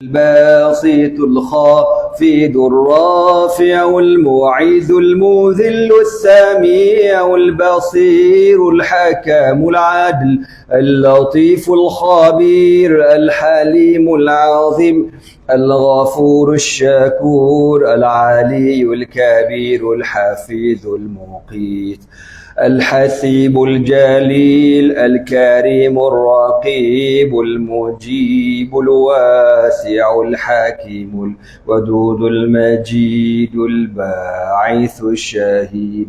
الباسط الخافض الرافع المعز المذل السميع البصير الحكم العدل اللطيف الخبير الحليم العظيم الغفور الشكور العلي الكبير الحفيظ المقيت الحسيب الجليل الكريم الرقيب المجيب الواسع الحكيم الودود المجيد الباعث الشهيد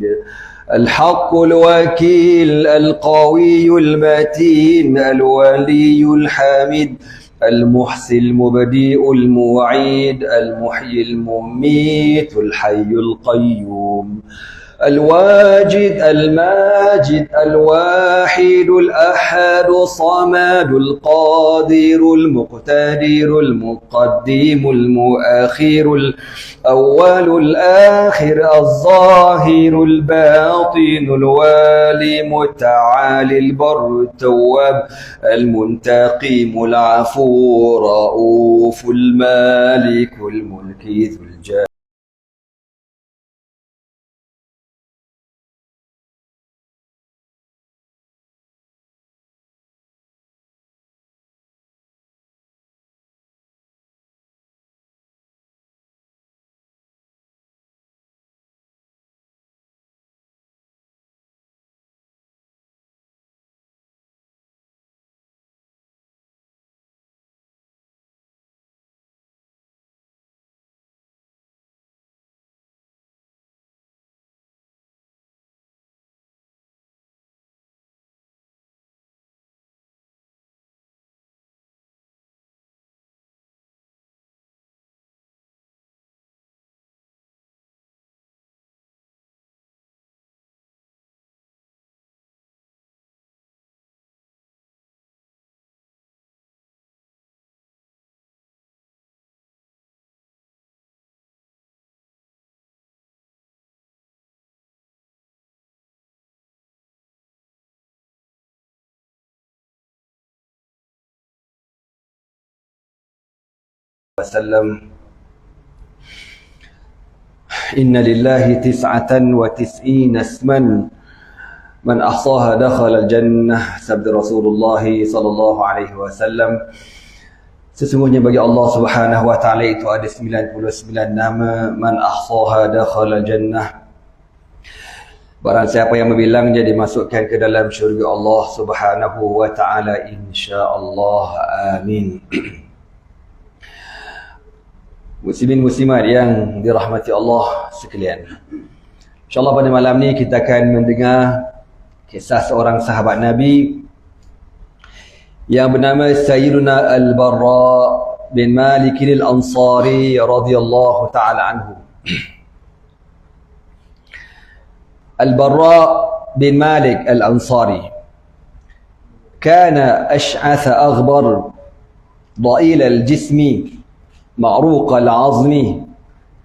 الحق الوكيل القوي المتين الولي الحميد المحصي المبدئ المعيد المحيي المميت الحي القيوم الواجد الماجد الواحد الأحد الصمد القادر المقتدر المقدم المؤخر الأول الآخر الظاهر الباطن الوالي المتعالي البر التواب المنتقم العفو رؤوف المالك الملك ذو الجلال. وسلم. إن لله 99 اسما من أحصاها دخل الجنة. Sabda Rasulullah sallallahu alaihi wasallam, sesungguhnya bagi Allah Subhanahu wa taala itu ada 99 nama, man ahsaha dakhala jannah. Barang siapa yang membilangnya dimasukkan ke dalam syurga Allah Subhanahu wa taala, insya-Allah. Amin. Muslimin muslimat yang dirahmati Allah sekalian, InsyaAllah pada malam ni kita akan mendengar kisah seorang sahabat Nabi yang bernama Sayyiduna Al-Barra bin Malik Al-Ansari radhiyallahu ta'ala anhu. Al-Barra bin Malik Al-Ansari kana ash'atha aghbar ضئيل الجسم معروق العظم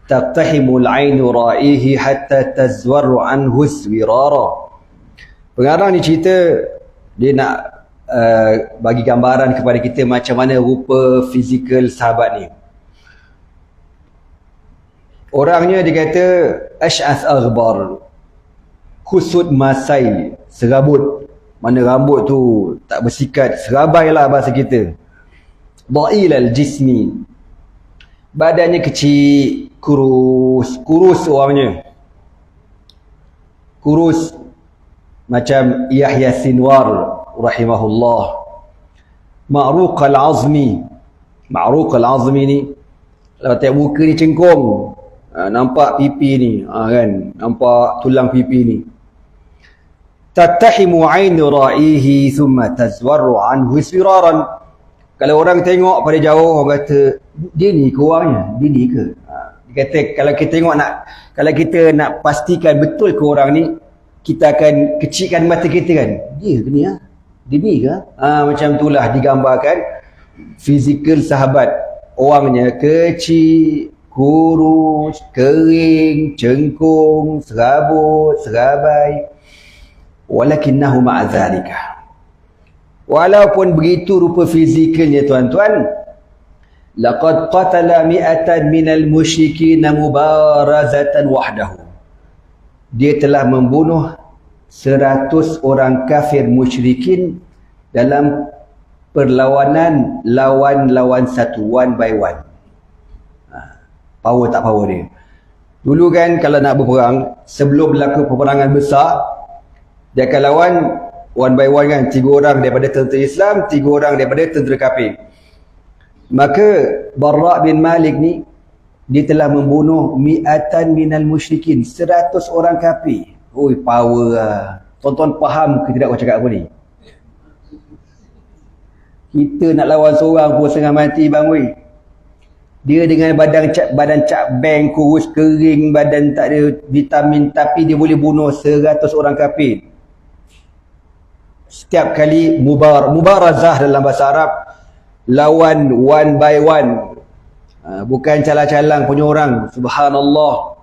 تقتحم العين رائه حتى تزور عنه السويرارا. Pengarang ni cerita, dia nak bagi gambaran kepada kita macam mana rupa fizikal sahabat ni. Orangnya dia kata ash'ath aghbar, kusut masai, serabut, mana rambut tu tak bersikat, serabai lah bahasa kita. Dha'il al-jismi, badannya kecil, kurus orangnya. Kurus macam Yahya Sinwar rahimahullah. Ma'ruq al-azmi. Ma'ruq al-azmi ni, kalau tengok muka ni cengkung, nampak pipi ni, kan, nampak tulang pipi ni. Tattahimu 'ainu ra'ihi thumma tazwarru 'anhu isfiraran. Kalau orang tengok pada jauh, orang kata, dia ni ke orangnya? Dia ni ke? Dia kata, kalau kita tengok kalau kita nak pastikan betul ke orang ni, kita akan kecilkan mata kita kan. Dia ke ni? Dia ni ke? Macam itulah digambarkan fizikal sahabat. Orangnya kecil, kurus, kering, cengkung, serabut, serabai. Walakinnahu ma'adzalika, walaupun begitu rupa fizikalnya tuan-tuan, laqad qatala mi'atan minal musyrikin mubarazatan wahdahu. Dia telah membunuh 100 orang kafir musyrikin dalam perlawanan lawan satu, one by one. Power tak power dia. Dulu kan kalau nak berperang, sebelum berlaku peperangan besar, dia akan lawan one by one kan, 3 orang daripada tentera Islam, 3 orang daripada tentera kafir. Maka Barra' bin Malik ni, dia telah membunuh mi'atan minal musyrikin, 100 orang kafir. Oi, power lah. Tuan-tuan faham ke tidak aku cakap apa ni? Kita nak lawan seorang pun setengah mati bang weh. Dia dengan badan cap bank, kurus kering, badan tak ada vitamin, tapi dia boleh bunuh 100 orang kafir. Setiap kali mubarazah dalam bahasa Arab, lawan one by one. Bukan calang-calang punya orang. Subhanallah.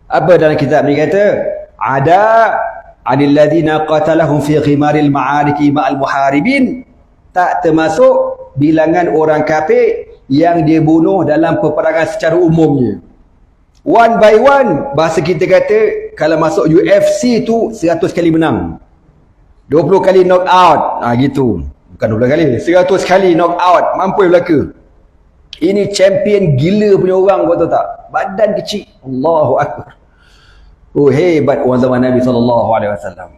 Apa dalam kitab ni kata? Ada anil ladzina qatalahum fi ghimaril ma'ariki ma'al muharibin. Tak termasuk bilangan orang kafir yang dia bunuh dalam peperangan secara umumnya. One by one, bahasa kita kata kalau masuk UFC tu 100 kali menang, 20 kali knock out, gitu. Bukan 20 kali, 100 kali knock out, mampu belaka. Ini champion gila punya orang, kau tahu tak? Badan kecil. Allahu Akbar. Oh, hebat orang zaman Nabi SAW.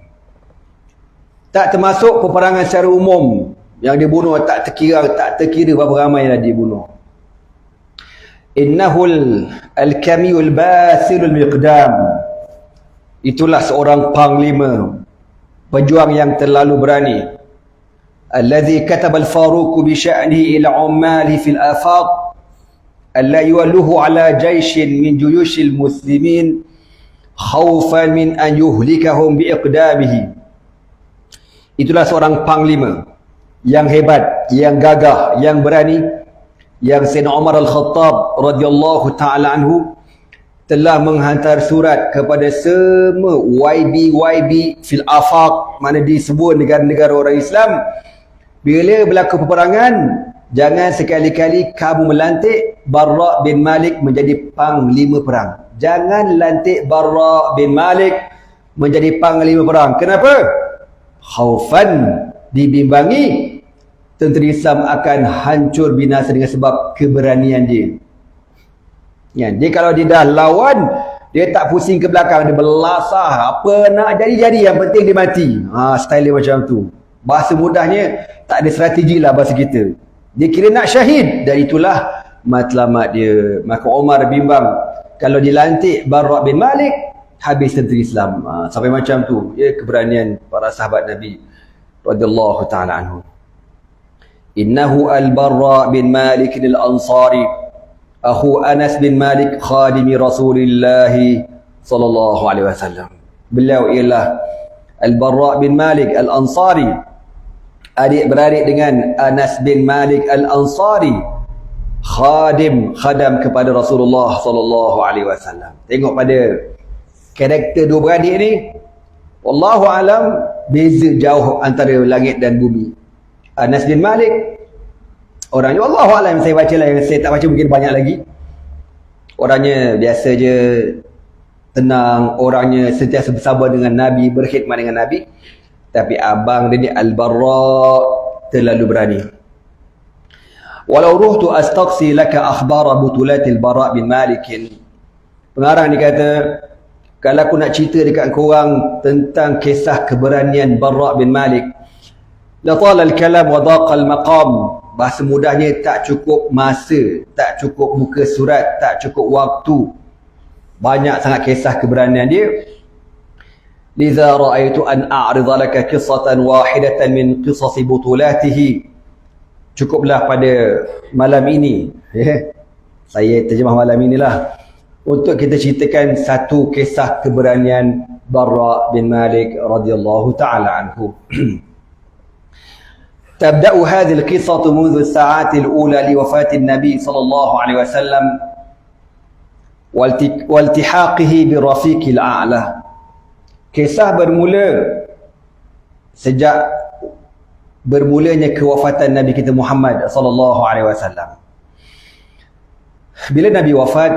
Tak termasuk peperangan secara umum. Yang dia bunuh tak terkira berapa ramai yang dia bunuh. Innahul al-kamiyul basilul miqdam. Itulah seorang panglima, pejuang yang terlalu berani. Alladhi kataba al-Faruq bi sya'nihi ila ummali fil afaq alla yuwalluhu ala jayshin min juyushil muslimin khawfan min an yuhlikahum bi iqdamihi. Itulah seorang panglima yang hebat, yang gagah, yang berani, yang Sayyidina Umar Al-Khattab radhiyallahu ta'ala anhu telah menghantar surat kepada semua YB fil afaq, mana di sebuah negara-negara orang Islam, bila berlaku peperangan, jangan sekali-kali kamu melantik Barra' bin Malik menjadi panglima perang. Jangan lantik Barra' bin Malik menjadi panglima perang. Kenapa? Khaufan, dibimbangi tentera Islam akan hancur binasa dengan sebab keberanian dia. Ya, dia kalau dia dah lawan, dia tak pusing ke belakang, dia belasah, apa nak jadi-jadi, yang penting dia mati. Style dia macam tu. Bahasa mudahnya, tak ada strategi lah bahasa kita. Dia kira nak syahid, dan itulah matlamat dia. Maka Umar bimbang, kalau dilantik Barra' bin Malik, habis tentera Islam. Sampai macam tu, ya, keberanian para sahabat Nabi radhiyallahu ta'ala anhu. Innahu al-Barra' bin Malik al-Ansari, akhu Anas bin Malik, khadimi Rasulullah sallallahu alaihi wasallam. Beliau ialah al-Barra' bin Malik al-Ansari, adik-beradik dengan Anas bin Malik al-Ansari, khadam kepada Rasulullah sallallahu alaihi wasallam. Tengok pada karakter dua beradik ni, wallahu alam, beza jauh antara langit dan bumi. Anas bin Malik, orangnya wallahu alam, saya baca lah, yang saya tak baca mungkin banyak lagi. Orangnya biasa je, tenang, orangnya sentiasa bersabar dengan Nabi, berkhidmat dengan Nabi. Tapi abang dia ni al-Barra' terlalu berani. Walau ruhtu astaqsi laka akhbara butulatil Barra' bin Malik. Pengarang ni kata, kalau aku nak cerita dekat korang tentang kisah keberanian Barra' bin Malik, la tala al-kalam wa daqa al-maqam. Bahasa mudahnya, tak cukup masa, tak cukup muka surat, tak cukup waktu. Banyak sangat kisah keberanian dia. Liza ra'aitu an a'ridha laka qissatan wahidatan min qisas butulatihi. Cukuplah pada malam ini, saya terjemah malam inilah, untuk kita ceritakan satu kisah keberanian Barra' bin Malik radhiyallahu ta'ala anhu. تبدأ هذه القصة منذ الساعات الأولى لوفاة النبي صلى الله عليه وسلم والتحاقه بالرفيق الأعلى. Kisah bermula sejak bermulanya kewafatan Nabi kita Muhammad sallallahu alaihi wasallam. Bila Nabi wafat,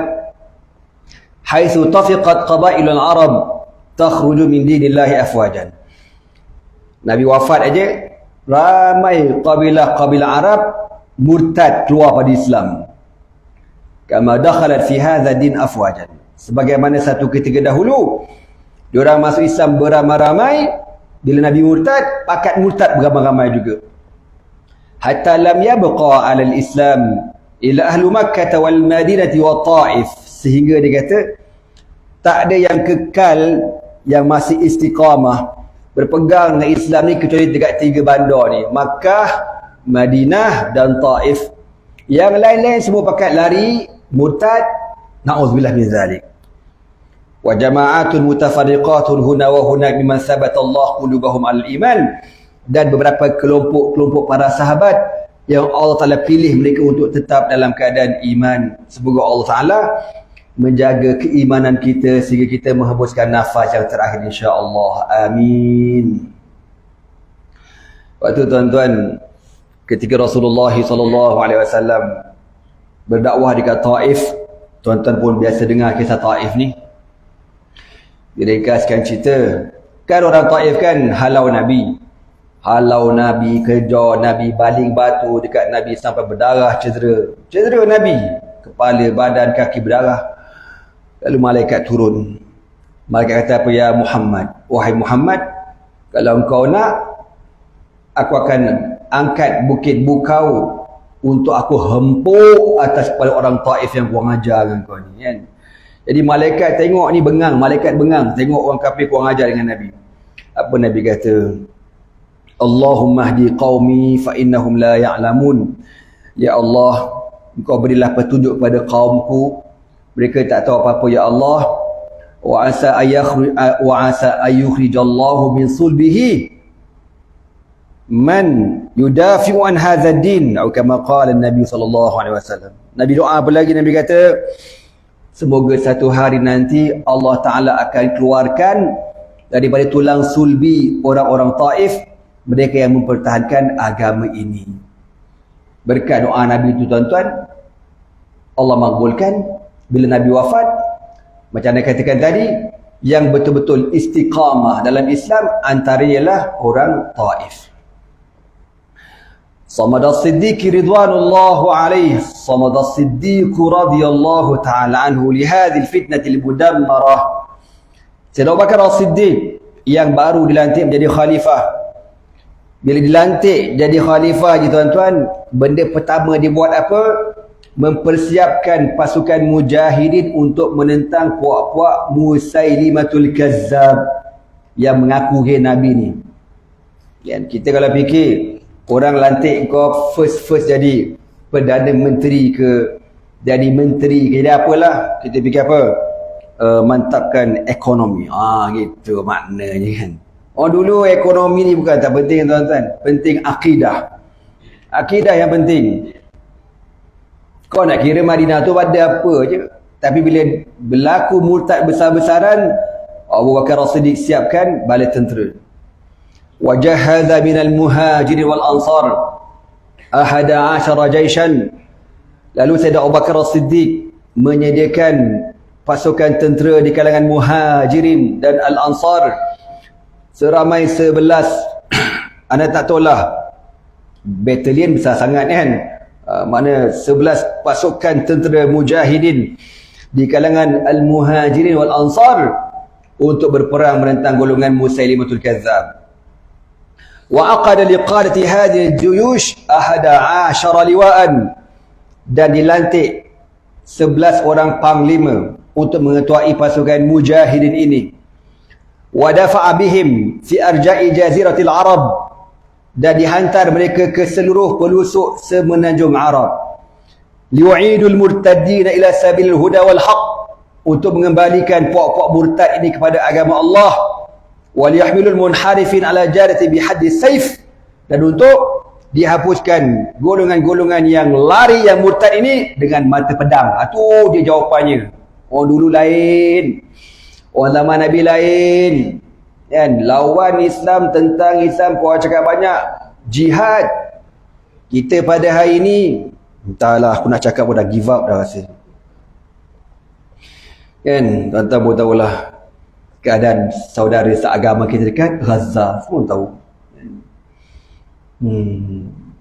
haitsu tafiqat qabailul Arab takhruju min dinillahi afwajan. Nabi wafat aja, ramai kabilah-kabilah Arab murtad keluar pada Islam. Kama dakhalat fi hadha din afwajan. Sebagaimana satu ketika dahulu diorang masuk Islam beramai-ramai, bila Nabi murtad, pakat murtad beramai-ramai juga. Hatta lam yabqa 'ala al-Islam ila ahlu Makkah wal Madinah wa Taif, sehingga dia kata tak ada yang kekal, yang masih istiqamah berpegang dengan Islam ni kecuali dekat 3 bandar ni, Makkah, Madinah dan Taif. Yang lain-lain semua pakat lari, murtad, na'udzubillah min zalik. Wa jama'atun mutafarriqatun huna wa hunak mimman thabata Allah qulubahum al-iman. Dan beberapa kelompok-kelompok para sahabat yang Allah Ta'ala pilih mereka untuk tetap dalam keadaan iman. Semoga Allah Ta'ala menjaga keimanan kita sehingga kita menghembuskan nafas yang terakhir, insya-Allah. Amin. Waktu tuan-tuan, ketika Rasulullah SAW berdakwah dekat Taif, tuan-tuan pun biasa dengar kisah Taif ni. Diringkaskan cerita, kan orang Taif kan halau Nabi, kejar Nabi, baling batu dekat Nabi sampai berdarah, cedera Nabi, kepala, badan, kaki berdarah. Lalu malaikat turun. Malaikat kata apa? Ya Muhammad, wahai Muhammad, kalau engkau nak, aku akan angkat bukit bukau untuk aku hempuk atas kepala orang Taif yang kurang ajar dengan kau ni, kan? Jadi malaikat tengok ni bengang, malaikat bengang tengok orang kafir kurang ajar dengan Nabi. Apa Nabi kata? Allahumma hdi qaumi fa innahum la ya'lamun. Ya Allah, engkau berilah petunjuk pada kaumku, mereka tak tahu apa-apa, ya Allah. Wa asa ayyukhrijallahu min sulbihi man yudafi'u an hadha ad-din, atau kama qala an-nabi sallallahu alaihi wasallam. Nabi doa apa lagi? Nabi kata, semoga satu hari nanti Allah Ta'ala akan keluarkan daripada tulang sulbi orang-orang Taif mereka yang mempertahankan agama ini. Berkat doa Nabi itu, tuan-tuan, Allah makbulkan. Bila Nabi wafat, macam anda katakan tadi, yang betul-betul istiqamah dalam Islam antaranya ialah orang Taif. Samad as-Siddiq ridwanullahu alaihi, Samad as-Siddiq radhiyallahu ta'ala anhu li hadhihi al-fitnah al-mudammarah. Sayyidina Abu Bakar as-Siddiq yang baru dilantik menjadi khalifah. Bila dilantik jadi khalifah je, tuan-tuan, benda pertama dia buat apa? Mempersiapkan pasukan mujahidin untuk menentang puak-puak Musailimatul Kazzab yang mengaku dia Nabi ni. Kan kita kalau fikir orang lantik kau first jadi Perdana Menteri ke, jadi menteri ke, jadi apalah, kita fikir apa? Mantapkan ekonomi. Gitu maknanya kan. Dulu ekonomi ni bukan tak penting, tuan-tuan. Penting akidah. Akidah yang penting. Kau nak kira Madinah tu pada apa je. Tapi bila berlaku murtad besar-besaran, Abu Bakar As-Siddiq siapkan bala tentera. Wajahadha minal muhajirin wal ansar 11 jaishan. Lalu Sayyidina Abu Bakar As-Siddiq menyediakan pasukan tentera di kalangan muhajirin dan al-ansar seramai 11. Anda tak tahulah, batalion besar sangat kan. Mana 11 pasukan tentera mujahidin di kalangan al-muhajirin wal ansar untuk berperang menentang golongan Musailimatul Kazzab. Wa aqada liqadati hadhihi al-juyush 11 liwa'an, dan dilantik 11 orang panglima untuk mengetuai pasukan mujahidin ini. Wa dafa'a bihim fi arja'i jaziratil Arab, dan dihantar mereka ke seluruh pelosok semenanjung Arab. Li'u'idul murtaddina ila sabilil huda wal haq, untuk mengembalikan puak-puak murtad ini kepada agama Allah. Wa liyahmilul munharifin ala jarati bihaddi saif, dan untuk dihapuskan golongan-golongan yang lari, yang murtad ini dengan mata pedang. Itu dia jawapannya. Orang dulu lain, orang zaman Nabi lain. Kan, lawan Islam, tentang Islam, puan cakap banyak. Jihad. Kita pada hari ini, entahlah, aku nak cakap pun dah give up dah rasa. Kan, tuan-tuan pun tahulah keadaan saudara seagama kita dekat Gaza, semua tahu.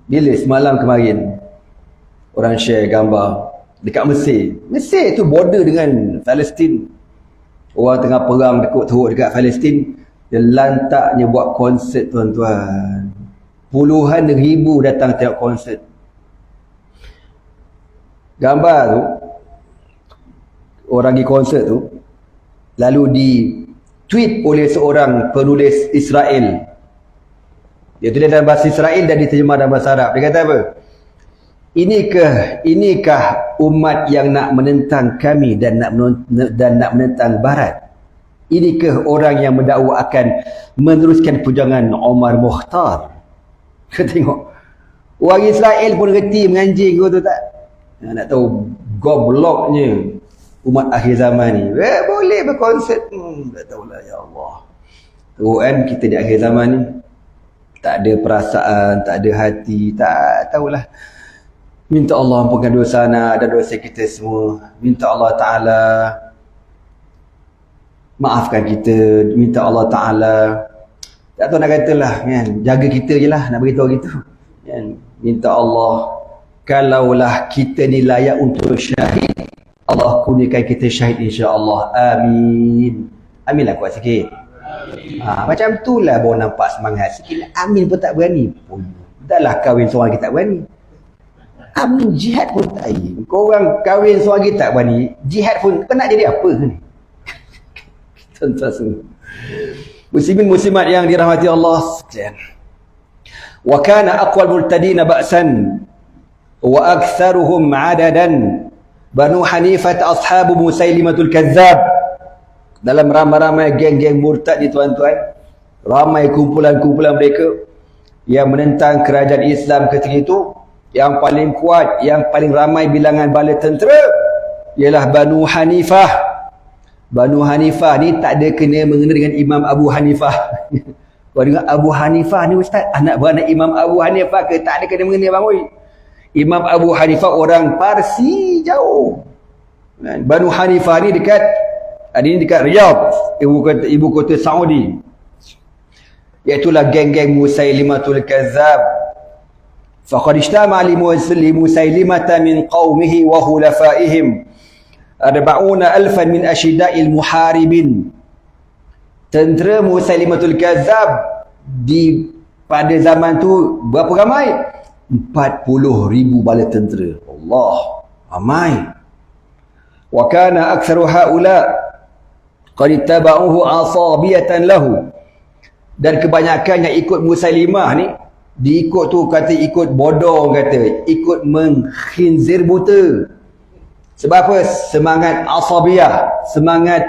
Bila semalam kemarin orang share gambar dekat Mesir. Mesir tu border dengan Palestin. Orang tengah perang teruk dekat Palestin, dia lantaknya buat konsert, tuan-tuan. Puluhan ribu datang tengok konsert. Gambar tu, orang di konsert tu, lalu di tweet oleh seorang penulis Israel. Dia tulis dalam bahasa Israel dan diterjemah dalam bahasa Arab. Dia kata apa? Inikah umat yang nak menentang kami dan nak menentang Barat? Inikah orang yang mendakwa akan meneruskan perjuangan Omar Mukhtar? Tengok, orang Israel pun reti menganjing kau tu tak? Nak tahu gobloknya umat akhir zaman ni. Boleh berkonsert. Tak tahulah, ya Allah. Tu kan kita di akhir zaman ni tak ada perasaan, tak ada hati, tak tahulah. Minta Allah ampunkan dosa anak dan dosa kita semua. Minta Allah Ta'ala maafkan kita. Minta Allah Ta'ala, tak tahu nak katalah kan, jaga kita je lah, nak beritahu gitu kan. Minta Allah, kalaulah kita ni layak untuk syahid, Allah kurniakan kita syahid insya-Allah. Amin. Amin lah, kuat sikit. Macam tu lah baru nampak semangat sikit. Amin pun tak berani. Dah lah kahwin seorang lagi tak berani. Amin jihad pun tak berani. Korang kahwin seorang lagi tak berani, jihad pun kau nak jadi apa ni? Tuan-tuan semua, muslimin muslimat yang dirahmati Allah sekalian. Wa kana aqwal murtadina ba'san wa aktsaruhum 'adadan Banu Hanifah ashabu Musailimatul Kazzab. Dalam ramai-ramai geng-geng murtad ni, tuan-tuan, ramai kumpulan-kumpulan mereka yang menentang kerajaan Islam ketika itu. Yang paling kuat, yang paling ramai bilangan bala tentera ialah Banu Hanifah. Banu Hanifah ni tak ada kena mengena dengan Imam Abu Hanifah. Kau dengar Abu Hanifah ni ustaz, anak beranak Imam Abu Hanifah ke? Tak ada kena mengena bang oi. Imam Abu Hanifah orang Parsi jauh. Banu Hanifah ni dekat Riyadh, ibu kota Saudi. Iaitulah geng-geng Musailimatul Kazzab. Faqad ijtama'a li Musailimata min qaumihi wa khulafaihim 40,000 min ashida'il muharibin. Tentera Musailimatul Kazzab pada zaman tu berapa ramai? 40,000 bala tentera. Allah, ramai. Wa kana aktsaru haula qad ittaba'uhu asabiyatan lahu. Dan kebanyakan yang ikut Musailimah ni, diikut tu kata ikut bodoh, kata ikut mengkhinzir buta. Sebab apa? Semangat asabiyah, semangat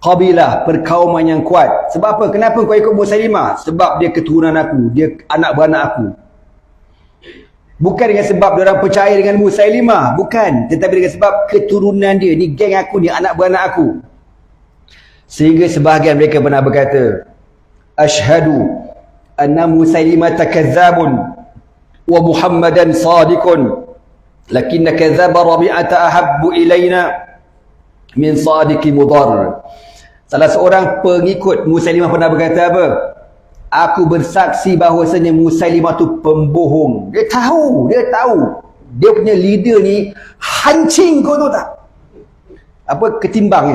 kabilah, perkauman yang kuat. Sebab apa? Kenapa kau ikut Musailimah? Sebab dia keturunan aku, dia anak beranak aku. Bukan dengan sebab dia orang percaya dengan Musailimah, bukan, tetapi dengan sebab keturunan dia, ni geng aku, ni anak beranak aku. Sehingga sebahagian mereka pernah berkata, Ashhadu anna Musailimata kazzabun wa Muhammadan sadiqun lakinna kazzaba Rabi'ata ahabbu ilaina min sadiqi Mudar. Salah seorang pengikut Musailimah pernah berkata apa? Aku bersaksi bahawasanya Musailimah tu pembohong. Dia tahu. Dia punya leader ni hancing, kau tahu tak? Apa? Ketimbang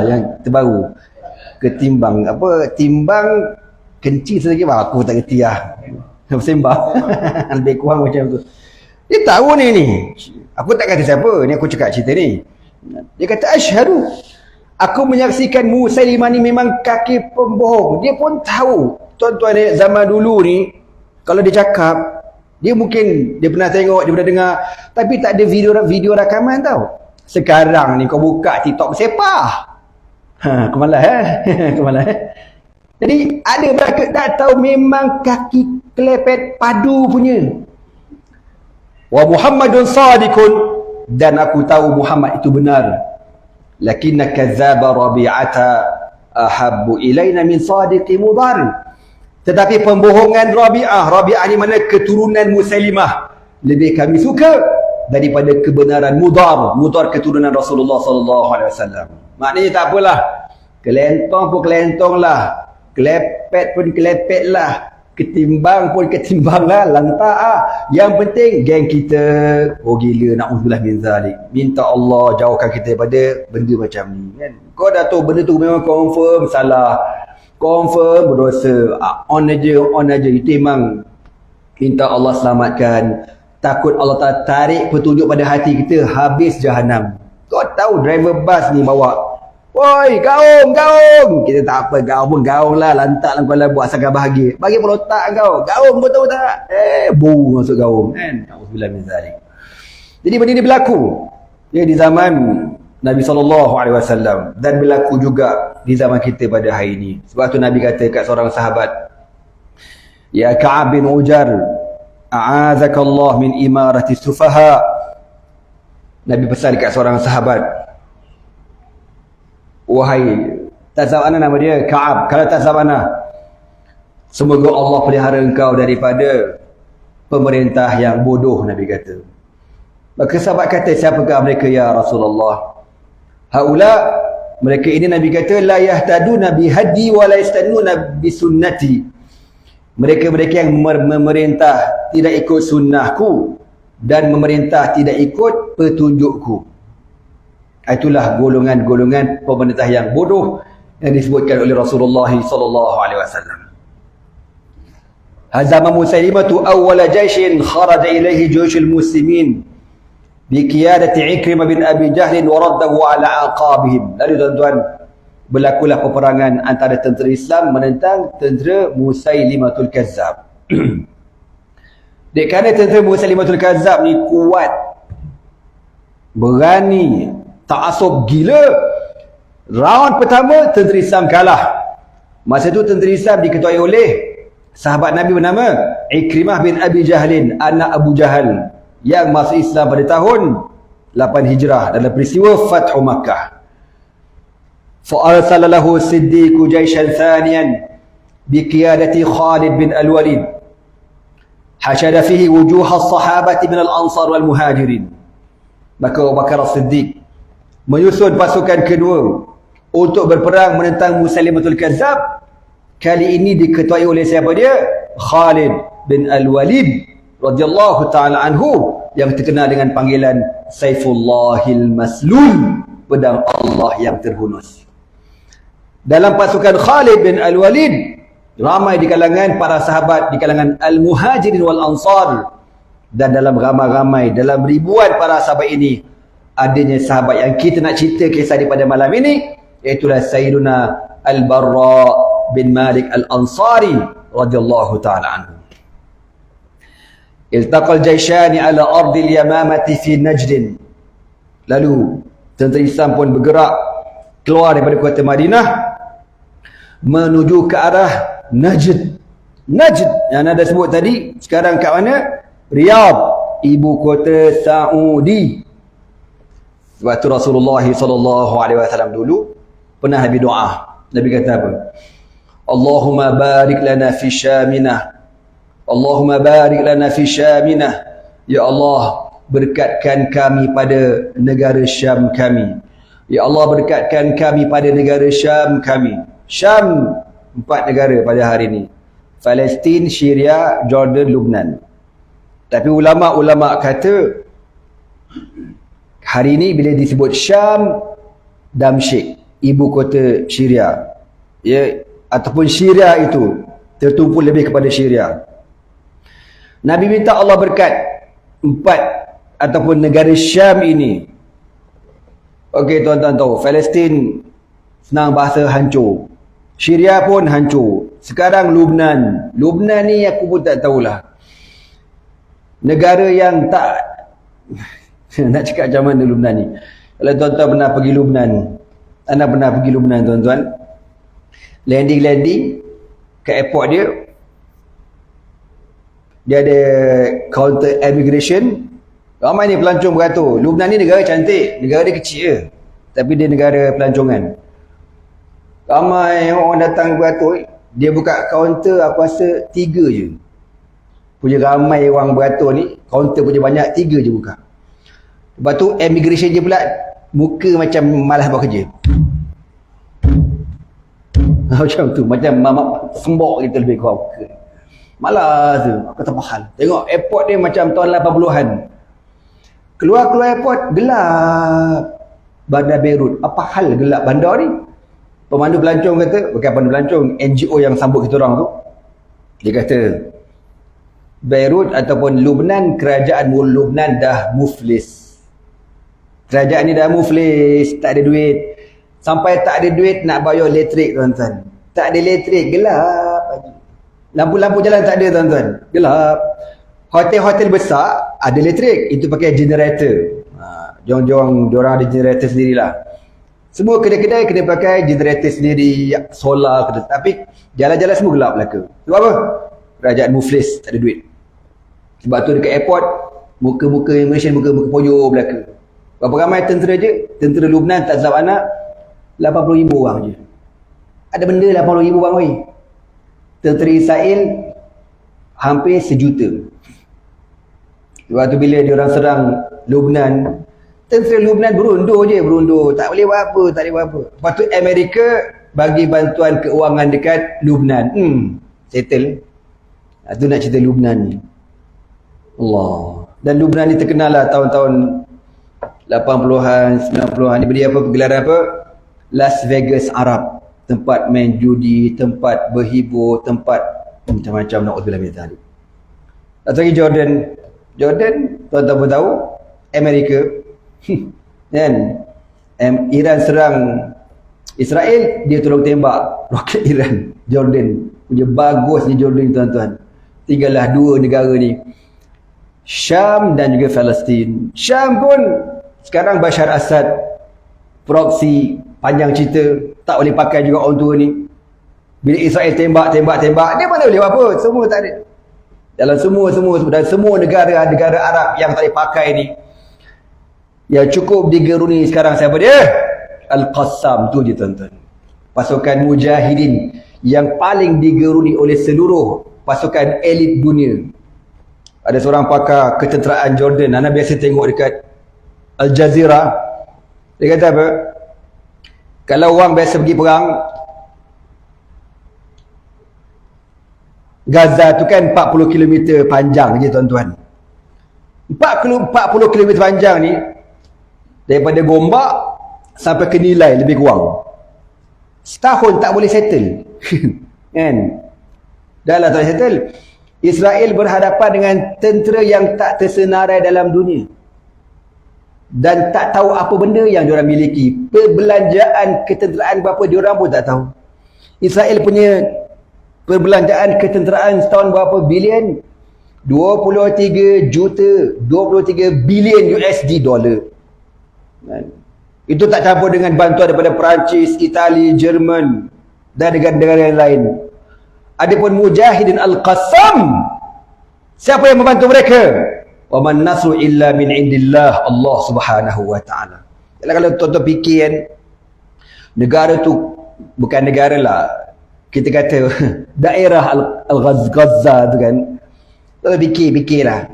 yang terbaru. Ketimbang. Apa? Timbang kencing sedikit, aku tak kerti lah. Sembang. Lebih kurang macam tu. Dia tahu ni. Aku tak kata siapa. Ni aku cakap cerita ni. Dia kata, Asyhadu, aku menyaksikan Musailimah ni memang kaki pembohong. Dia pun tahu. Tuan-tuan zaman dulu ni, kalau dia cakap, dia mungkin dia pernah tengok, dia pernah dengar, tapi tak ada video rakaman tau. Sekarang ni kau buka TikTok bersepah. Kemalah Kemalah Jadi ada mereka tak tahu memang kaki kelepet padu punya. Wa Muhammadun sadiqun, dan aku tahu Muhammad itu benar. Lakinna kazzaba Rabi'ata ahabbu ilaina min sadiqi Mudar. Tetapi pembohongan Rabi'ah ni mana keturunan Musailimah, lebih kami suka daripada kebenaran Mudar keturunan Rasulullah sallallahu alaihi wasallam. Maknanya tak apalah. Kelentong pun kelentong lah. Kelepet pun kelepet lah. Ketimbang pun ketimbang lah. Lantak lah. Yang penting geng kita. Oh gila, na'udzubillah min zalik. Minta Allah jauhkan kita daripada benda macam ni kan. Kau dah tahu benda tu memang confirm salah. Confirm berdosa. On aja. Itu memang minta Allah selamatkan. Takut Allah Ta'ala tarik petunjuk pada hati kita. Habis jahanam. Kau tahu driver bas ni bawa, woi, gaung. Kita tak apa, gaung pun gaung lah. Lantak lah kau lah buat sangat bahagia. Bagi pun otak kau. Gaung kau tahu tak? Bau masuk gaung kan. Na'udzubillah min zalik. Jadi benda ni berlaku di zaman Nabi SAW. Dan berlaku juga di zaman kita pada hari ini. Sebab tu Nabi kata kat seorang sahabat, Ya Ka'ab bin Ujar, a'azakallah min imarati sufaha. Nabi pesan dekat seorang sahabat, wahai Tazabana, nama dia Ka'ab, kalau Tazabana, semoga Allah pelihara engkau daripada pemerintah yang bodoh. Nabi kata. Maka sahabat kata, siapakah mereka ya Rasulullah? Haula, mereka ini Nabi kata, la yahtaduna bihadi wa la yastannuna bisunnati. Mereka-mereka yang memerintah tidak ikut sunnahku dan memerintah tidak ikut petunjukku. Itulah golongan-golongan pemerintah yang bodoh yang disebutkan oleh Rasulullah sallallahu alaihi wasallam. Hazama Musailimatu awwala jaishin kharaja ilaihi juyushul muslimin bi qiyadati Ikrimah bin Abi Jahl wa raddahu ala aqabihim. Lalu tuan-tuan, berlakulah peperangan antara tentera Islam menentang tentera Musailimatul Kazzab. Dek kerana tentera Musailimatul Kazzab ni kuat, berani, ta'asub gila. Round pertama tentera Islam kalah. Masa tu tentera Islam diketuai oleh sahabat Nabi bernama Ikrimah bin Abi Jahlin, anak Abu Jahal, yang masuk Islam pada tahun 8 Hijrah dalam peristiwa Fathu Makkah. فأرسل له الصديق جيشا ثانيا بقيادة خالد بن الوليد حشد فيه وجوه الصحابة من الأنصار والمهاجرين. Maka Abu Bakar As-Siddiq menyusun pasukan kedua untuk berperang menentang Musailimatul Kazzab. Kali ini diketuai oleh siapa dia? Khalid bin Al-Walid radhiyallahu ta'ala anhu, yang terkenal dengan panggilan Saifullahil Maslul, pedang Allah yang terhunus. Dalam pasukan Khalid bin Al-Walid, ramai di kalangan para sahabat, di kalangan Al-Muhajirin wal-Ansar. Dan dalam ramai-ramai, dalam ribuan para sahabat ini, adanya sahabat yang kita nak cerita kisah daripada malam ini, iaitulah Sayyiduna Al-Barra bin Malik Al-Ansari radhiyallahu ta'ala anhu. Iltaqal jaishani ala ardil yamamati fi Najd. Lalu tentera Islam pun bergerak keluar daripada kota Madinah menuju ke arah Najd. Najd yang ada sebut tadi sekarang kat mana? Riyadh, ibu kota Saudi. Sebab tu Rasulullah sallallahu alaihi wasallam dulu pernah Nabi doa. Nabi kata apa? Allahumma barik lana fi Syamina. Allahumma barik lana fi Syamina. Ya Allah, berkatkan kami pada negara Syam kami. Ya Allah, berkatkan kami pada negara Syam kami. Syam 4 negara pada hari ini. Palestin, Syria, Jordan, Lubnan. Tapi ulama-ulama kata hari ini bila disebut Syam, Damsyik, ibu kota Syria. Ya, ataupun Syria itu tertumpu lebih kepada Syria. Nabi minta Allah berkat 4 ataupun negara Syam ini. Okey, tuan-tuan tahu, Palestin senang bahasa hancur. Syria pun hancur. Sekarang Lubnan. Lubnan ni aku pun tak tahulah. Negara yang tak nak cakap macam mana Lubnan ni. Kalau tuan-tuan pernah pergi Lubnan, anda pernah pergi Lubnan tuan-tuan, landing ke airport dia ada counter immigration. Ramai ni pelancong beratur. Lubnan ni negara cantik, negara dia kecil je, tapi dia negara pelancongan. Ramai orang datang beratur. Dia buka kaunter aku rasa 3 je. Punya ramai orang beratur ni, kaunter punya banyak, 3 je buka. Lepas tu immigration je pula muka macam malas buat kerja. Macam tu, macam mamak sembok kita lebih kurang muka. Malas tu, aku tak faham. Tengok airport dia macam tahun 80-an. Keluar airport gelap. Bandar Beirut, apa hal gelap bandar ni? Pemandu pelancong kata, bukan pemandu pelancong, NGO yang sambut kita orang tu, dia kata Beirut ataupun Lubnan, kerajaan Lubnan dah muflis. Kerajaan ni dah muflis, tak ada duit. Sampai tak ada duit nak bayar elektrik, tuan-tuan. Tak ada elektrik, gelap. Lampu-lampu jalan tak ada, tuan-tuan. Gelap. Hotel-hotel besar ada elektrik, itu pakai generator. Diorang ada generator sendirilah. Semua kedai-kedai kena pakai generator sendiri, solar, tapi jalan-jalan semua gelap belaka. Sebab apa? Kerajaan muflis, tak ada duit. Sebab tu dekat airport, muka-muka Malaysia, muka-muka poyo belaka. Berapa ramai tentera je? Tentera Lubnan tak zab anak 80,000 orang je. Ada benda 80,000 orang weh. Tentera Israel hampir 1 juta. Sebab tu bila diorang serang Lubnan, tentera Lubnan berundur je, berundur. Tak boleh buat apa, tak boleh buat apa. Lepas tu Amerika bagi bantuan keuangan dekat Lubnan. Settle. Itu nak cerita Lubnan ni. Allah. Dan Lubnan ni terkenal lah tahun-tahun 80-an, 90-an. Dia beri apa, pergelaran apa? Las Vegas Arab. Tempat main judi, tempat berhibur, tempat macam-macam, na'udzubillah min dzalik. Satu lagi Jordan. Jordan, tuan-tuan pun tahu, Amerika. Kan? Iran serang Israel, dia tolong tembak roket Iran. Jordan punya bagusnya Jordan, tuan-tuan. Tinggallah 2 negara ni, Syam dan juga Palestin. Syam pun sekarang Bashar Assad proksi, panjang cerita, tak boleh pakai juga orang tua ni. Bila Israel tembak, dia mana boleh buat apa? Semua tak ada. Dalam semua negara Arab yang tak boleh pakai ni, yang cukup digeruni sekarang siapa dia? Al-Qassam tu je, tuan-tuan. Pasukan mujahidin yang paling digeruni oleh seluruh pasukan elit dunia. Ada seorang pakar ketenteraan Jordan, anda biasa tengok dekat Al Jazeera. Dia kata apa? Kalau orang biasa pergi perang, Gaza tu kan 40 km panjang je, tuan-tuan. 40 km panjang ni, daripada Gombak sampai ke Nilai lebih kurang. Setahun tak boleh settle. Kan? Dah lah tak boleh settle. Israel berhadapan dengan tentera yang tak tersenarai dalam dunia. Dan tak tahu apa benda yang diorang miliki. Perbelanjaan ketenteraan berapa diorang pun tak tahu. Israel punya perbelanjaan ketenteraan setahun berapa bilion? 23 juta, 23 bilion USD dollar. Itu tak campur dengan bantuan daripada Perancis, Itali, Jerman dan negara-negara yang lain. Adapun Mujahidin Al-Qassam, siapa yang membantu mereka? Wa man nasru illa min indillah, Allah Subhanahu wa taala. Kalau tuan-tuan fikir kan, negara tu bukan negara lah, kita kata daerah Al-Gaza tu kan, tuan fikirlah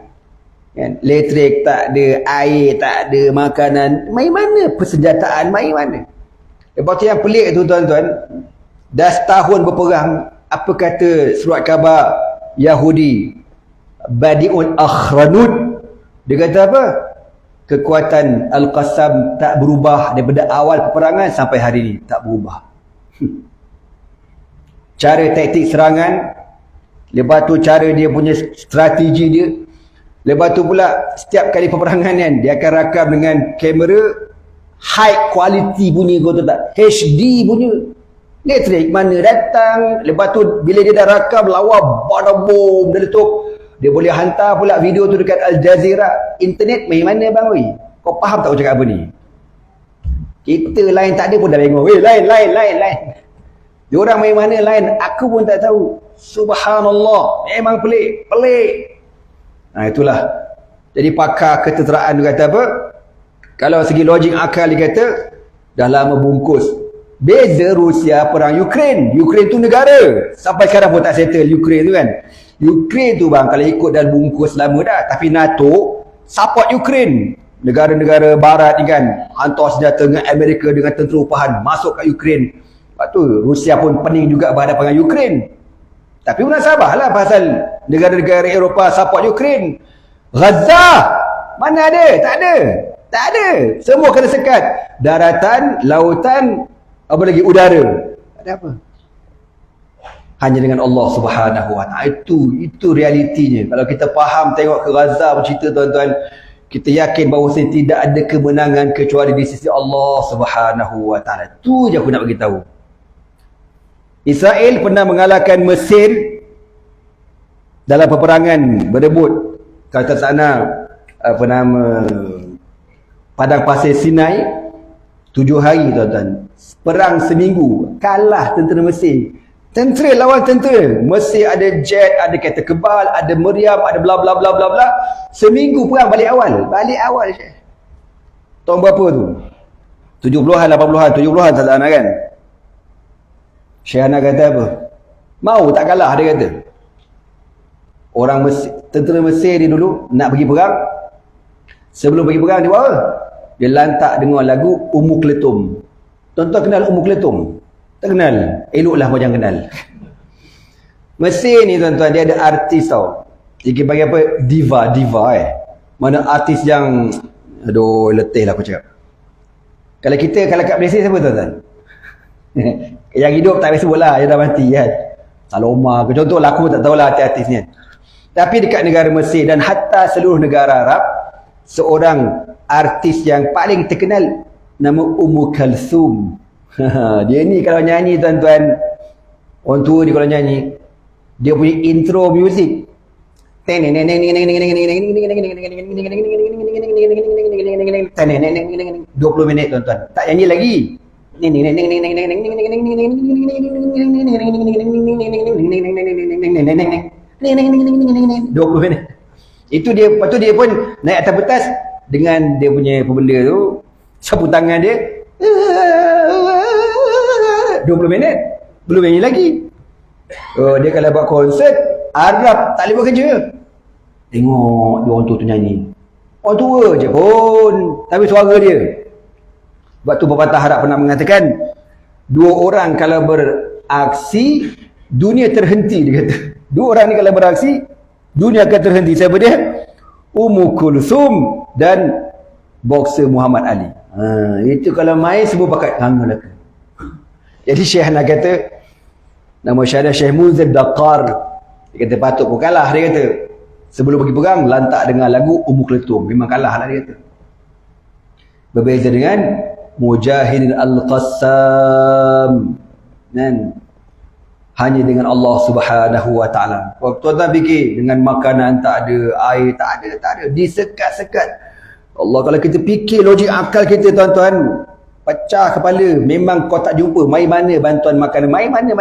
kan, elektrik tak ada, air tak ada, makanan, mai mana persenjataan, mai mana. Lepas tu yang pelik tu, tuan-tuan, dah setahun berperang. Apa kata surat khabar Yahudi Badi'un Akhranut? Dia kata apa? Kekuatan Al-Qassam tak berubah daripada awal peperangan sampai hari ini, tak berubah. Cara taktik serangan, lepas tu cara dia punya strategi dia, lepas tu pula setiap kali peperangan kan, dia akan rakam dengan kamera high quality punya, kau tahu tak? HD punya. Elektrik mana datang, lepas tu bila dia dah rakam lawa bada bom, dia letup, dia boleh hantar pula video tu dekat Al Jazeera. Internet main mana bang weh? Kau faham tak aku cakap apa ni? Kita lain tak ada pun dah bengong. Weh, lain. Diorang main mana lain, aku pun tak tahu. Subhanallah, memang pelik. Nah itulah. Jadi pakar ketenteraan dia kata apa? Kalau segi logik akal dia kata, dah lama bungkus. Beza Rusia perang Ukraine. Ukraine tu negara. Sampai sekarang pun tak settle Ukraine tu kan. Ukraine tu bang, kalau ikut dalam bungkus lama dah. Tapi NATO support Ukraine. negara-negara barat ni kan hantar senjata dengan Amerika dengan tentera upahan masuk kat Ukraine. Lepas tu Rusia pun pening juga berhadapan dengan Ukraine. Tapi munasabahlah pasal negara-negara Eropah support Ukraine. Gaza mana ada? Tak ada. Tak ada. Semua kena sekat. Daratan, lautan, apa lagi, udara. Tak ada apa. Hanya dengan Allah Subhanahu Wa Taala. Itu realitinya. Kalau kita faham tengok ke Gaza bercerita tuan-tuan, kita yakin bahawa tidak ada kemenangan kecuali di sisi Allah Subhanahu Wa Taala. Tu je aku nak bagi tahu. Israel pernah mengalahkan Mesir dalam peperangan berebut kata sana apa nama padang pasir Sinai 7 hari tuan-tuan. Perang seminggu, kalah tentera Mesir. Tentera lawan tentera. Mesir ada jet, ada kereta kebal, ada meriam, ada bla bla bla bla bla. Seminggu perang balik awal. Balik awal je. Tahun berapa tu? 70-an, 80-an, 70-an tak salah kan? Syahana kata apa? Mau tak kalah dia kata. Orang Mesir, tentera Mesir ni dulu nak pergi perang. Sebelum pergi perang dia buat apa? Dia lantak dengar lagu Ummu Kletum. Tuan-tuan kenal Ummu Kletum? Tak kenal? Eloklah kau jangan kenal. Mesir ni tuan-tuan dia ada artis tau. Dia bagi apa? Diva Mana artis yang aduh letih lah aku cakap. Kalau kat Malaysia siapa tuan-tuan? Yang hidup tak payah sebut lah, dia dah mati kan. Saloma ke contoh lah, aku tak tahulah artis-artisnya. Tapi dekat negara Mesir dan hatta seluruh negara Arab, seorang artis yang paling terkenal nama Ummu Kalthum. Dia ni kalau nyanyi tuan-tuan, orang tua dia kalau nyanyi, dia punya intro music 20 minit tuan-tuan, tak nyanyi lagi. 20 minit. Itu dia, lepas tu dia pun naik atas pentas dengan dia punya pembela tu, sapu tangan dia 20 minit belum nyanyi lagi. Oh, dia kalau buat konsert Arab tak boleh buat kerja. Tengok dia orang tu nyanyi. Orang tua je pun tapi suara dia. Sebab tu pepatah Arab pernah mengatakan, 2 orang kalau beraksi dunia terhenti, dia kata. 2 orang ni kalau beraksi dunia akan terhenti. Siapa dia? Ummu Kulthum dan boxer Muhammad Ali. Itu kalau main semua pakai tangan lah. Jadi Syekh nak kata, nama Syekh Syekh Munzir Daqar, dia kata patut pun kalah. Dia kata sebelum pergi perang lantak dengar lagu Ummu Kulthum, memang kalah lah dia kata. Berbeza dengan Mujahidin Al-Qassam, dan hanya dengan Allah Subhanahu Wa Taala. Tuan-tuan fikir, dengan makanan tak ada, air tak ada, disekat-sekat. Allah, kalau kita fikir logik akal kita tuan-tuan, pecah kepala. Memang kau tak jumpa mai mana bantuan makanan, mai mana.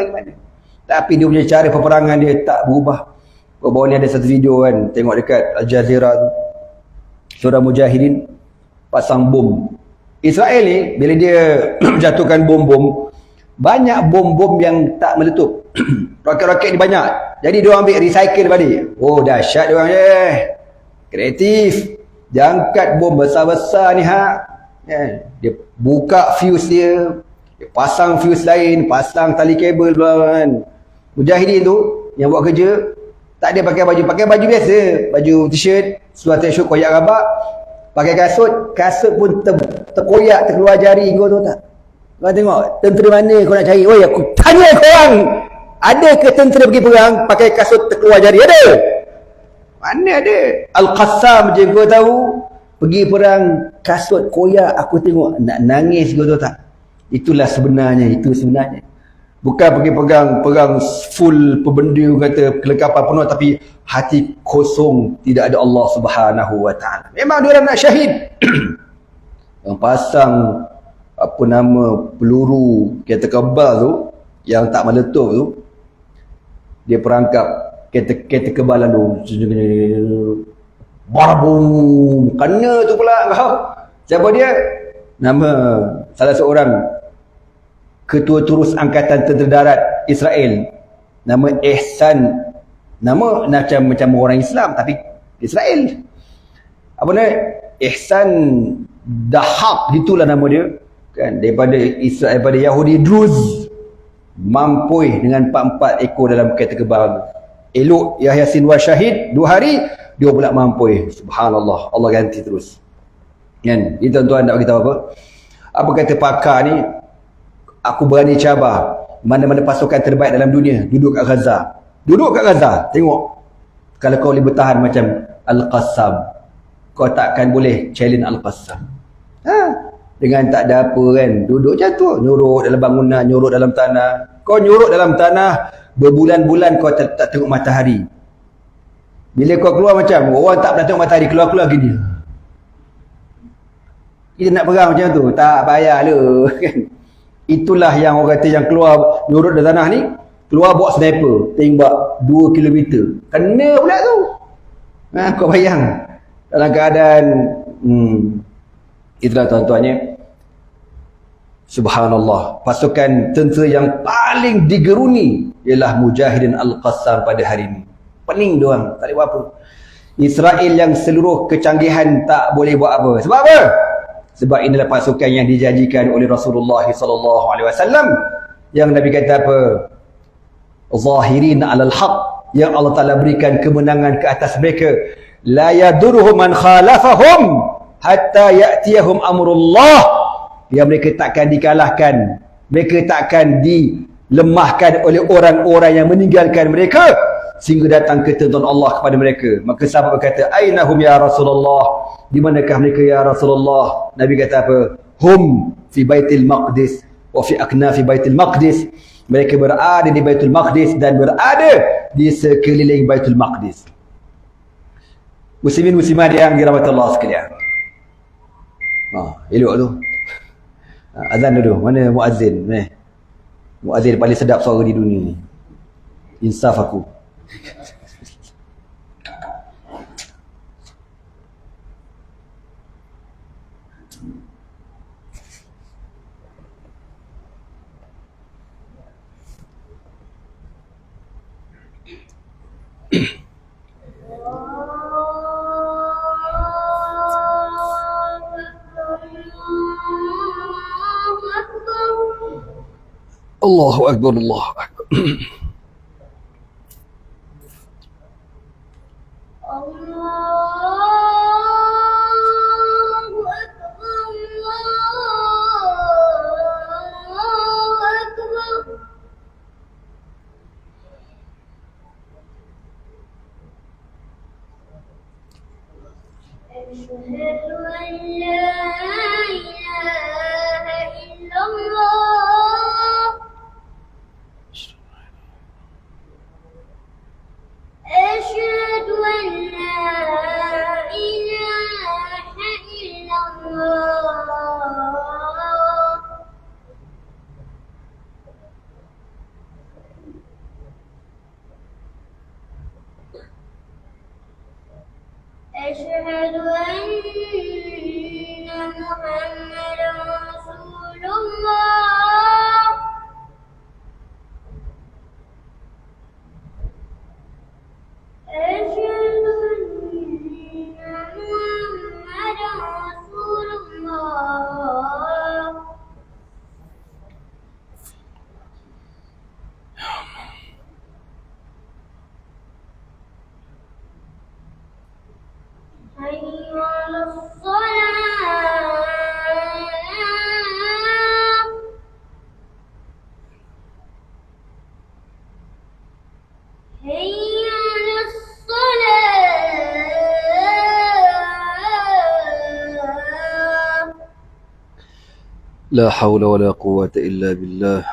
Tapi dia punya cara peperangan dia tak berubah. Bawah ni ada satu video kan, tengok dekat Al Jazeera tu, seorang mujahidin pasang bom. Israel ni bila dia jatuhkan bom-bom, banyak bom-bom yang tak meletup. Roket-roket ni banyak, jadi dia ambil recycle balik. Oh dahsyat dia orang je, kreatif. Dia angkat bom besar-besar ni dia buka fuse dia pasang fuse lain, pasang tali kabel kan. Mujahidin tu yang buat kerja tak ada pakai baju biasa, baju t-shirt, seluar t-shirt koyak rabak, pakai kasut pun terkoyak, terkeluar jari. Kau tahu tak? Kau tengok tentera mana kau nak cari? Oi, aku tanya korang, ada ke tentera pergi perang pakai kasut terkeluar jari? Ada? Mana ada? Al-Qassam je kau tahu pergi perang kasut koyak, aku tengok nak nangis. Kau tahu tak? Itulah sebenarnya, itu sebenarnya. Bukan pergi perang full pembendil kata kelengkapan penuh tapi hati kosong, tidak ada Allah Subhanahu Wa Taala. Memang dia orang nak syahid. Yang pasang apa nama peluru kereta kebal tu yang tak meletup tu, dia perangkap kereta kebal lalu barbum kena tu pula kau. Siapa dia? Nama salah seorang Ketua Terus Angkatan Tentera Darat Israel, nama Ihsan. Nama macam orang Islam tapi Israel. Apa nama? Ihsan Dahab, itulah nama dia kan, daripada Yahudi Druz, mampui dengan 44 ekor dalam kereta kebal. Elok Yahya Sinwar syahid 2 hari, dia pula mampui. Subhanallah, Allah ganti terus kan. Ini tuan-tuan nak beritahu apa kata pakar ni, aku berani cabar mana-mana pasukan terbaik dalam dunia duduk kat Gaza. Duduk kat Gaza, tengok kalau kau boleh bertahan macam Al-Qassam, kau takkan boleh challenge Al-Qassam. Dengan tak ada apa kan, duduk macam tu, nyuruk dalam bangunan, nyuruk dalam tanah. Kau nyuruk dalam tanah berbulan-bulan, kau tak tengok matahari. Bila kau keluar macam orang tak pernah tengok matahari, keluar-keluar gini. Kita nak perang macam tu, tak payah lu kan. Itulah yang orang kata yang keluar nyurut dari tanah ni, keluar bawa sniper, tembak 2 km. Kena pula tu. Kau bayang dalam keadaan itulah tuan-tuannya. Subhanallah, pasukan tentera yang paling digeruni ialah Mujahidin Al-Qassam pada hari ini. Pening doang, tak boleh buat apa. Israel yang seluruh kecanggihan tak boleh buat apa. Sebab apa? Sebab inilah pasukan yang dijanjikan oleh Rasulullah SAW, yang Nabi kata apa? Zahirin 'alal haq, yang Allah Taala berikan kemenangan ke atas mereka. La yadurhum man khalafahum hatta ya'tiyahum amrullah. Yang mereka takkan dikalahkan, mereka takkan dilemahkan oleh orang-orang yang meninggalkan mereka sehingga datang ketentuan Allah kepada mereka. Maka sahabat berkata, ainahum ya Rasulullah, di manakah mereka ya Rasulullah? Nabi kata apa? Hum fi Baitul Maqdis wa fi aknafi Baitul Maqdis. Mereka berada di Baitul Maqdis dan berada di sekeliling Baitul Maqdis. Muslimin muslimat yang dirahmati Allah sekalian. Elok tu. Azan dulu. Mana muazzin? Muazzin paling sedap suara di dunia ni. Insaf aku. Allahu Akbar, Allahu Akbar. أشهد أن محمدا رسول الله. أشهد أن محمدا رسول الله. حي على الصلاة. حي على الصلاة. لا حول ولا قوة إلا بالله.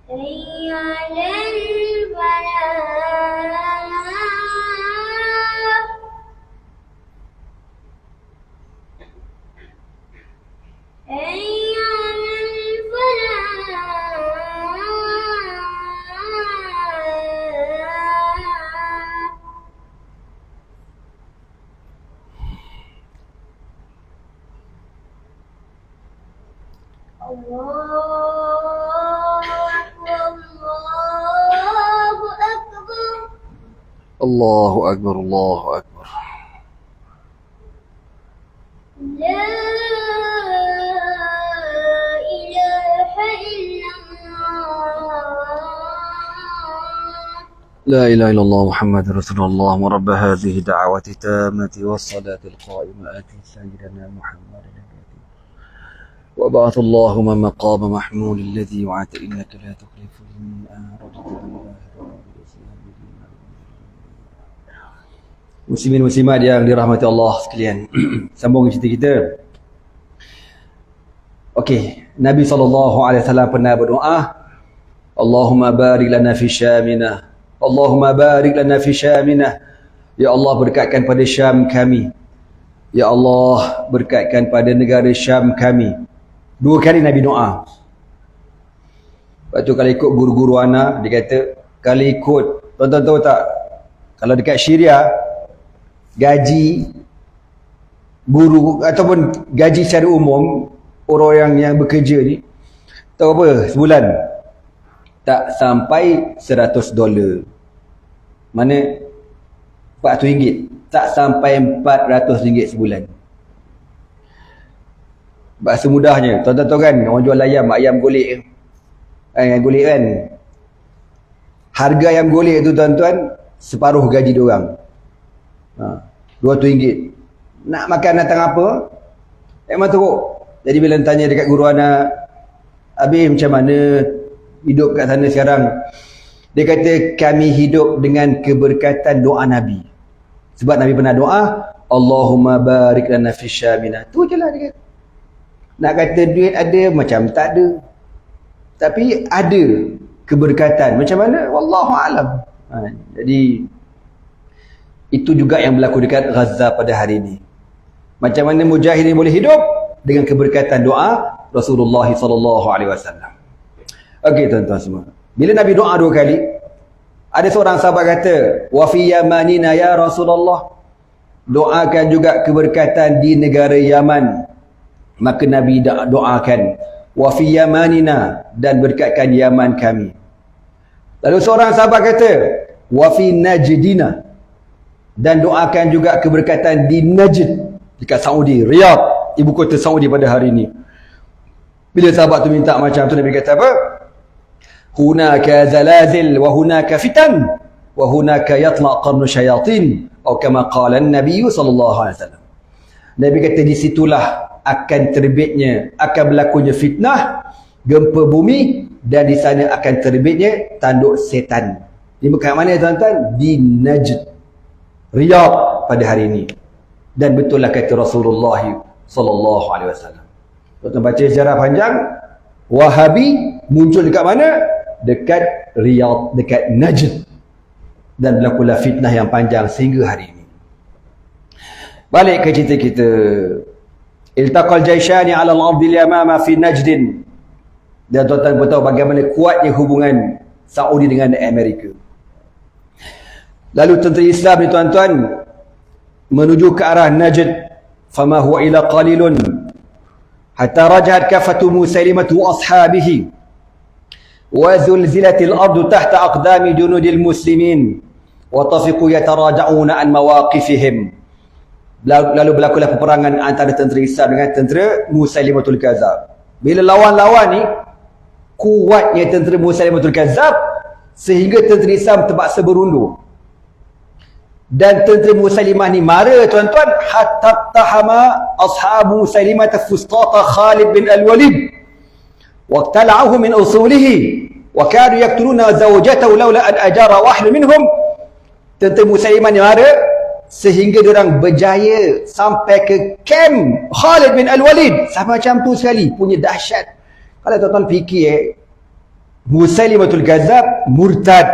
حي على الفلاح. حي على الفلاح. الله أكبر، الله أكبر. الله أكبر، الله أكبر. لا إله إلا الله لا إله إلا الله محمد رسول الله ورب هذه دعوة التامة والصلاة القائمة آتي سيدنا محمد وبعث اللهم مقام محمول الذي وعدت إنك لا تخلف الميعاد. Muslimin muslimat yang dirahmati Allah sekalian. Sambung cerita kita. Okey, Nabi SAW pernah berdoa, Allahumma barik lana fi Syamina. Allahumma barik lana fi Syamina. Ya Allah, berkatkan pada Syam kami. Ya Allah, berkatkan pada negara Syam kami. 2 kali Nabi doa. Lepas tu kalau ikut guru-guru anak, dia kata, kalau ikut, tuan-tuan tahu tak, kalau dekat Syria, gaji guru ataupun gaji secara umum orang yang bekerja ni, tahu apa sebulan? Tak sampai $100. Mana RM400. Tak sampai RM400 sebulan. Bahasa mudahnya, tuan-tuan tahu kan, orang jual ayam golek. Ayam golek kan. Harga ayam golek tu tuan-tuan separuh gaji diorang. RM200. Nak makan datang apa? Memang teruk. Jadi bila tanya dekat guru anak, habis macam mana hidup kat sana sekarang? Dia kata, kami hidup dengan keberkatan doa Nabi. Sebab Nabi pernah doa, Allahumma barik lana fi Syamina. Tu je lah dia kata. Nak kata duit ada, macam tak ada. Tapi ada keberkatan. Macam mana? Wallahu'alam. Jadi itu juga yang berlaku dekat Gaza pada hari ini. Macam mana mujahidin boleh hidup dengan keberkatan doa Rasulullah SAW. Okey tuan-tuan semua. Bila Nabi doa 2 kali, ada seorang sahabat kata, wa fi yamanina ya Rasulullah. Doakan juga keberkatan di negara Yaman. Maka Nabi doakan, wa fi yamanina, dan berkatkan Yaman kami. Lalu seorang sahabat kata, wa fi najdina, dan doakan juga keberkatan di Najd dekat Saudi, Riyadh, ibu kota Saudi pada hari ini. Bila sahabat tu minta macam tu, Nabi kata apa? Hunaka zalazil wa hunaka fitan wa hunaka yatla' qarnu syayatin, atau kama qala an-nabiy sallallahu alaihi wasallam. Nabi kata di situlah akan terbitnya, akan berlakunya fitnah, gempa bumi, dan di sana akan terbitnya tanduk setan. Di Mekah mana tuan-tuan? Di Najd, Riyadh pada hari ini. Dan betul lah kata Rasulullah sallallahu alaihi wasallam. Tuan-tuan baca sejarah panjang, Wahabi muncul dekat mana? Dekat Riyadh, dekat Najd. Dan berlakulah fitnah yang panjang sehingga hari ini. Balik ke cerita kita. Iltaqal jaishani 'ala al-ardi al-yamama fi Najdin. Dan tuan-tuan tahu bagaimana kuatnya hubungan Saudi dengan Amerika. Lalu tentera Islam ni tuan-tuan menuju ke arah Najd. Fama huwa ila qalilun hatta rajahat kafatu Musailimatu wa ashabihi wa zulzilatil ardu tahta aqdami junudil muslimin wa tafiqu yataraja'una an mawaqifihim. Lalu berlakulah peperangan antara tentera Islam dengan tentera Musailimatul Kadzab. Bila lawan-lawan ni, kuatnya tentera Musailimatul Kadzab sehingga tentera Islam terpaksa berundur. Dan tentera Musailimah ni mara tuan-tuan, hatta tahama ashabu Musailimah fustata Khalid bin Al-Walid waqtala'ahu min usulihi wa kadu yaqtuluna zawjatahu laula an ajara wahid minhum. Tentera Musailimah ni mara sehingga diorang berjaya sampai ke kem Khalid bin Al-Walid. Sampai macam tu sekali, punya dahsyat. Kalau tuan-tuan fikir, Musailimatul Kadzab murtad,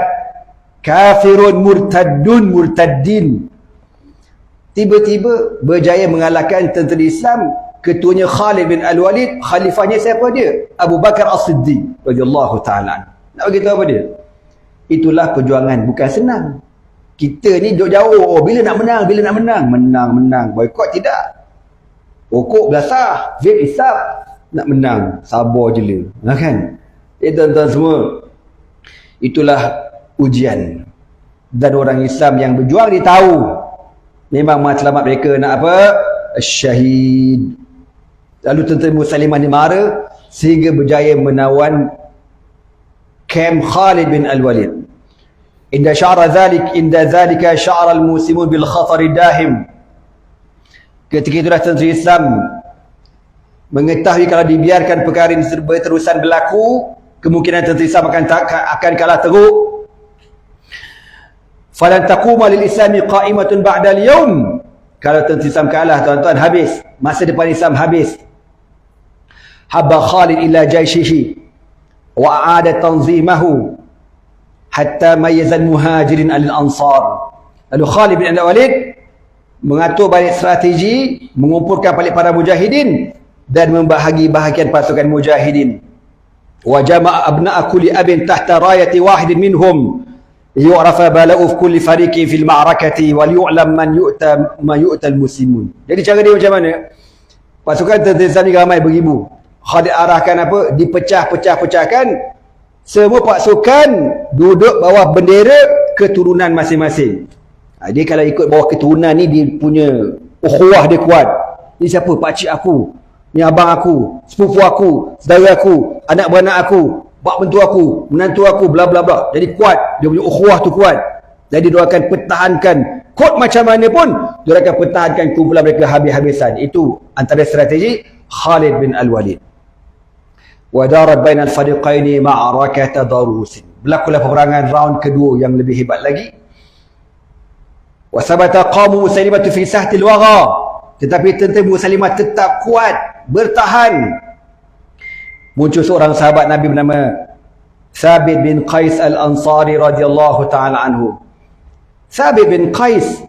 kafirun murtadun murtaddin, tiba-tiba berjaya mengalahkan tentera Islam. Ketuanya Khalid bin Al-Walid, khalifahnya siapa dia? Abu Bakar As-Siddiq radhiyallahu ta'ala. Nak beritahu apa dia? Itulah perjuangan, bukan senang. Kita ni duduk jauh, bila nak menang, menang, boykot tidak. Pokok belasah, vape isap, nak menang, sabar je lah, kan? Tuan-tuan semua, itulah ujian. Dan orang Islam yang berjuang, dia tahu memang matlamat mereka nak apa? syahid. Lalu tentera Musailimah ni mara sehingga berjaya menawan kem Khalid bin Al-Walid. Inda zalika sya'ara al-muslimun bil khatar dahim. Ketika itulah tentera Islam mengetahui kalau dibiarkan perkara ini berterusan berlaku, kemungkinan tentera Islam akan kalah teruk. Falan taquma lil islami qa'imatun ba'da al-yawm. Kalau tentera Islam kalah, tuan-tuan, habis. Masa depan Islam habis. Habba Khalid ila jaishihi wa a'ada tanzimahu hatta mayyaza al-muhajirin al-ansar. Lalu Khalid bin Al-Walid mengatur balik strategi, mengumpulkan balik para mujahidin dan membahagi bahagian pasukan mujahidin. Wa jama'a abna'a kulli abin tahta rayati wahidin minhum yu'rafa bala'u kulli fariqin fil ma'rakati wal yu'lam man yu'ta al-muslimun. Jadi cara dia macam mana? Pasukan tentera Islam ni ramai beribu. Khalid arahkan apa? Dipecah-pecah-pecahkan. Semua pasukan duduk bawah bendera keturunan masing-masing. Dia kalau ikut bawah keturunan ni, dia punya ukhuwah dia kuat. Ni siapa? Pakcik aku, ni abang aku, sepupu aku, saudara aku, anak beranak aku, bak mentua aku, menantu aku, bla bla bla. Jadi kuat, dia punya ukhuwah tu kuat. Jadi dia akan pertahankan kod macam mana pun, dia akan pertahankan kumpulan mereka habis-habisan. Itu antara strategi Khalid bin Al-Walid. Wadarat bainal fariqaini ma'rakata darusin. Berlakulah peperangan round kedua yang lebih hebat lagi. Wasabata qamu Musailimah fi sahtil wagha. Tetapi tentera Musailimah tetap kuat, bertahan. Muncul seorang sahabat Nabi bernama Thabit bin Qais Al-Ansari radhiyallahu ta'ala anhu. Thabit bin Qais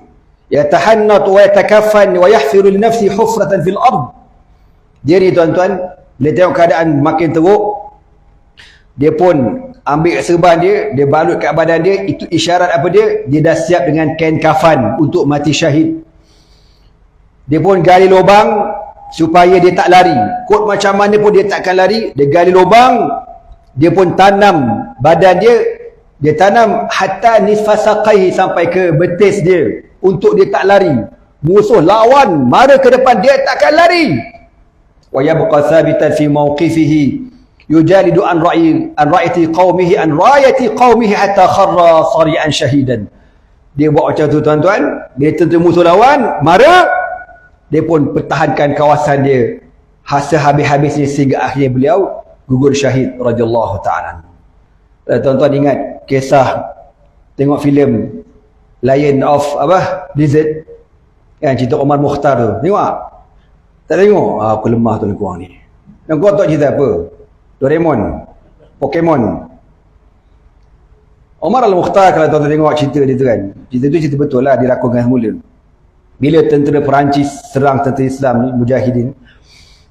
yatahannat wa yatakaffan wa yahfiru li nafsi hufratan fil ard. Dia ni, tuan-tuan, dia tengok keadaan makin teruk, dia pun ambil serban dia balut kat badan dia. Itu isyarat apa dia? Dia dah siap dengan kain kafan untuk mati syahid. Dia pun gali lubang supaya dia tak lari. Kod macam mana pun dia takkan lari. Dia gali lubang, dia pun tanam badan dia tanam hatta nisfa saqaihi, sampai ke betis dia, untuk dia tak lari. Musuh lawan mara ke depan, dia takkan lari. Wa yabqa thabitan fi mawqifihi yujalidu an ra'yati qaumihi hatta kharra sari'an syahidan. Dia buat macam tu, tuan-tuan. Bila tentera musuh lawan mara, dia pun pertahankan kawasan dia hasil habis-habisnya sehingga akhirnya beliau gugur syahid radhiyallahu ta'ala. Tuan-tuan ingat kisah tengok filem Lion of Blizzard yang cerita Omar Mukhtar tu? Tengok tak tengok? Aku lemah tu kurang ni. Yang kau tahu cerita apa? Doraemon, Pokemon. Omar Al-Mukhtar, kalau tuan-tuan tengok cerita dia tu kan, cerita tu cerita betul lah, dirakulkan semula. Bila tentera Perancis serang tentera Islam ni, mujahidin,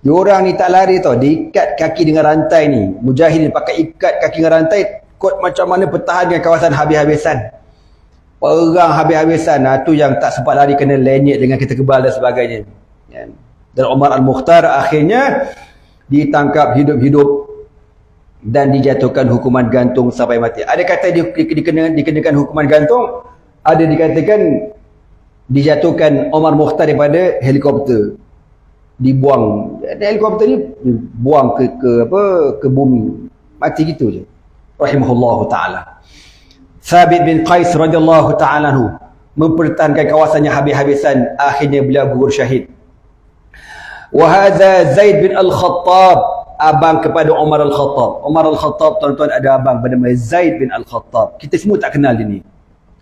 diorang ni tak lari tau, diikat kaki dengan rantai ni. Mujahidin pakai ikat kaki dengan rantai, kod macam mana pertahankan kawasan habis-habisan. Perang habis-habisan. Tu yang tak sempat lari kena lenyek dengan kereta kebal dan sebagainya. Dan Omar Al-Mukhtar akhirnya ditangkap hidup-hidup dan dijatuhkan hukuman gantung sampai mati. Ada kata dikenakan hukuman gantung, ada dikatakan dijatuhkan Omar Mukhtar daripada helikopter. Dibuang helikopter ni, dibuang ke bumi, mati gitu je. Rahimahullahu ta'ala. Thabit bin Qais radhiyallahu ta'ala anhu mempertahankan kawasannya habis-habisan, akhirnya beliau gugur syahid. Wa hadza Zaid bin Al-Khattab, abang kepada Umar Al-Khattab. Umar Al-Khattab, tuan-tuan, ada abang bernama Zaid bin Al-Khattab. Kita semua tak kenal dia ni.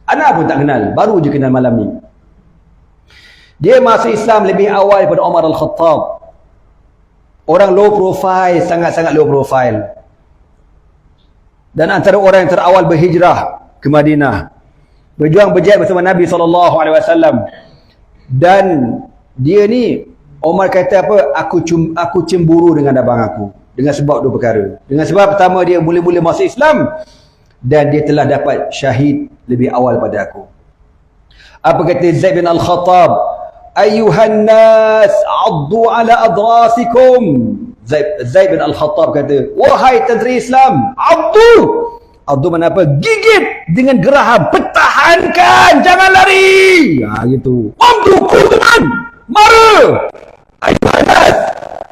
Anak pun tak kenal, baru je kenal malam ni. Dia masuk Islam lebih awal daripada Umar Al-Khattab. Orang low profile, sangat-sangat low profile. Dan antara orang yang terawal berhijrah ke Madinah, berjuang berjihad bersama Nabi SAW. Dan dia ni, Umar kata apa? Aku cemburu dengan abang aku. Dengan sebab dua perkara. Dengan sebab pertama, dia mula-mula masuk Islam, dan dia telah dapat syahid lebih awal pada aku. Apa kata Zaid bin Al-Khattab? Ayuhan nas, addu ala adrasikum. Zaid bin Al-Khattab kata, wahai tentera Islam, addu mana apa? Gigit dengan geraham, pertahankan, jangan lari. Gitu. Amdu kutuman. Mara! Ayuhan nas!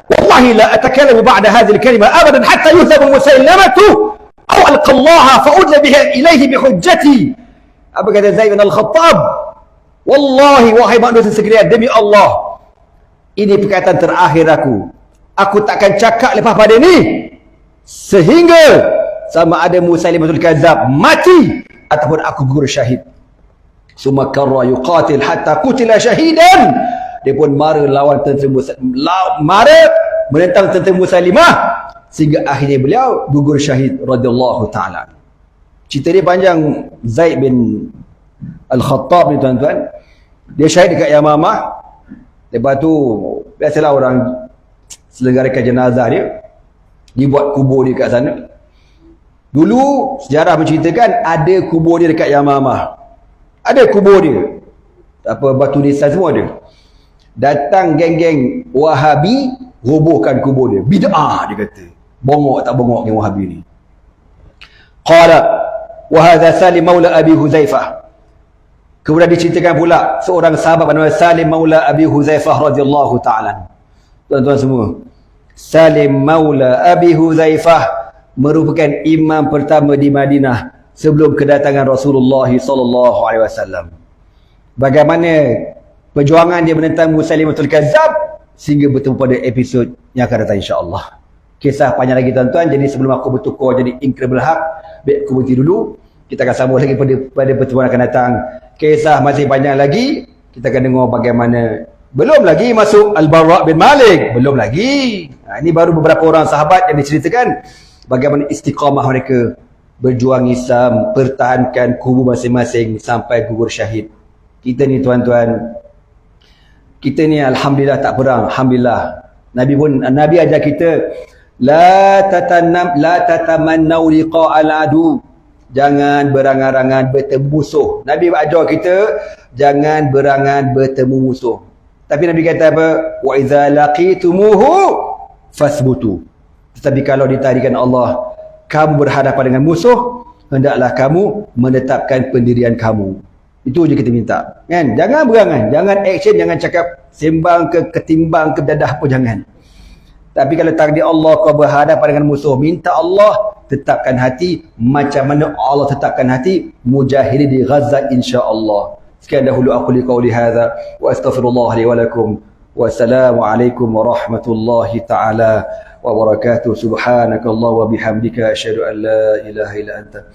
Wallahi la atakallamu ba'da hadhihi al-kalima abadan hatta yuhzabu Musailamatu aw alqa Allah fa udla bihi ilayhi bi hujjati. Apa kata Zaid bin Al-Khattab? Wallahi wahai manusia sekalian, demi Allah, ini perkataan terakhir aku. Aku takkan cakap lepas pada ni sehingga sama ada Musailamatul Kadzab mati ataupun aku gugur syahid. Summa karra yuqatil hatta qutila syahidan. Dia pun mara lawan tentera mara menentang tentera Musailimah sehingga akhirnya beliau gugur syahid radhiyallahu taala. Cerita dia panjang. Zaid bin Al-Khattab ni tuan-tuan, dia syahid dekat Yamamah. Lepas tu biasalah orang selenggarakan jenazah dia, dibuat kubur dia kat sana. Dulu sejarah menceritakan ada kubur dia dekat Yamamah. Ada kubur dia. Apa batu nisan semua ada. Datang geng-geng Wahabi robohkan kubur dia. Bid'ah dia kata. Bongok tak bongok geng Wahabi ni. Qala wa hadha Salim maula Abi Huzaifah. Kemudian diceritakan pula seorang sahabat bernama Salim maula Abi Huzaifah radhiyallahu taala. Tuan-tuan semua, Salim maula Abi Huzaifah merupakan imam pertama di Madinah sebelum kedatangan Rasulullah sallallahu alaihi wasallam. Bagaimana perjuangan dia menentang Musailamatul Kadzab sehingga bertemu pada episod yang akan datang insya-Allah. Kisah panjang lagi tuan-tuan, jadi sebelum aku bertukar jadi Incredible Hulk, baik aku berhenti dulu. Kita akan sambung lagi pada pertemuan akan datang. Kisah masih banyak lagi. Kita akan dengar bagaimana. Belum lagi masuk Al-Bara' bin Malik. Belum lagi. Ini baru beberapa orang sahabat yang diceritakan bagaimana istiqamah mereka berjuang Islam, pertahankan kubu masing-masing sampai gugur syahid. Kita ni tuan-tuan, kita ni alhamdulillah tak perang. Alhamdulillah. Nabi ajar kita la tatamannau liqa'al adu. Jangan berangan-angan bertemu musuh. Nabi ajar kita jangan berangan bertemu musuh. Tapi Nabi kata apa? Wa idza laqitumuhu fasbutu. Tetapi kalau ditarikan Allah, kamu berhadapan dengan musuh, hendaklah kamu menetapkan pendirian kamu. Itu je kita minta. Kan? Jangan berangan, jangan action, jangan cakap sembang ke ketimbang ke dadah pun jangan. Tapi kalau takdir Allah kau berhadapan dengan musuh, minta Allah tetapkan hati macam mana Allah tetapkan hati mujahidin di Gaza insya-Allah. Sekian dahulu aku liqauli hadza wa astaghfirullah li wa lakum. Wassalamualaikum warahmatullahi taala wabarakatuh. Subhanakallah wa bihamdika asyhadu an la ilaha illa anta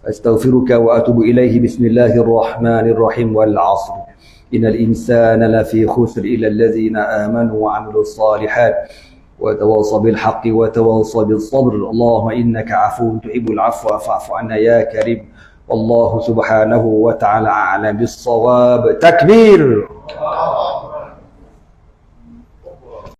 astaghfiruka wa atubu ilaihi. Bismillahirrahmanirrahim. Wal 'asr innal insana lafi khusr illa allazina amanu wa 'amilus salihat وتواصوا بالحق وتواصوا بالصبر. اللهم إنك عفو تحب العفو فاعف عنا يا كريم. والله سبحانه وتعالى أعلم بالصواب. تكبير.